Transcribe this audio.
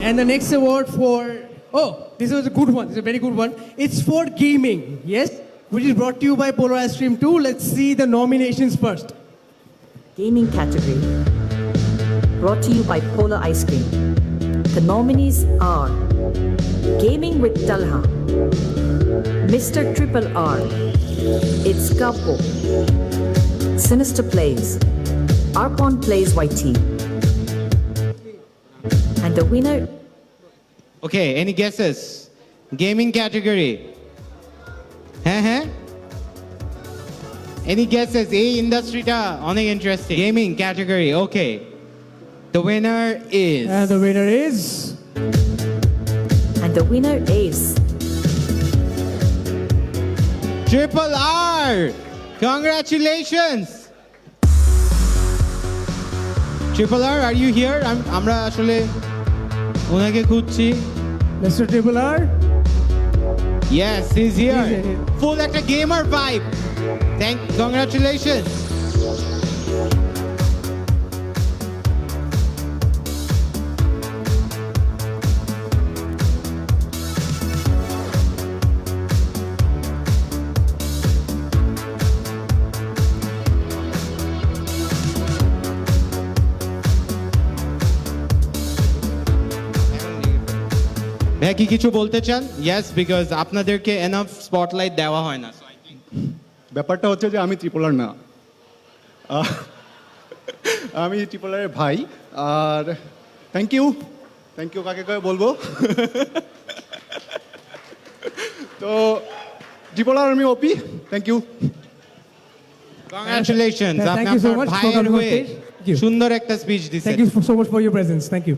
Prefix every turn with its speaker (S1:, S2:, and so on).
S1: And the next award for, oh, this was a good one. This is a very good one. It's for gaming, yes? Which is brought to you by Polar Ice Cream 2. Let's see the nominations first.
S2: Gaming category. Brought to you by Polar Ice Cream. The nominees are Gaming with Talha, Mr. Triple R, It's Kapo, Sinister Plays, Arpon Plays YT. And the winner,
S3: Okay, any guesses? Gaming category. হ্যাঁ Any guesses? এই ইন্ডাস্ট্রিটা অনেক interesting. Gaming category, okay. The winner is
S1: And the winner is...
S3: Triple R. Congratulations. Triple R, are you here? আমরা আসলে ওনাকে খুঁজছি।
S1: Mr. Triple R?
S3: Yes, he's here.
S1: He's here.
S3: Full একটা gamer vibe. Congratulations. ভাই কি কিছু বলতে চান? Yes, because আপনাদেরকে enough spotlight দেওয়া হয় না।
S4: ব্যাপারটা হচ্ছে যে আমি ত্রিপোলার না, আমি ত্রিপোলারের ভাই। আর থ্যাংক ইউ কাকে কাকে বলবো। তো ত্রিপোলার আমি ওপি, thank you.
S3: Congratulations.
S1: Thank you so much for
S3: ভাইয়ের
S1: coming on
S3: হয়ে
S1: stage. Thank you.
S3: সুন্দর একটা স্পিচ দিছেন।
S1: Thank you so much for your presence. Thank you.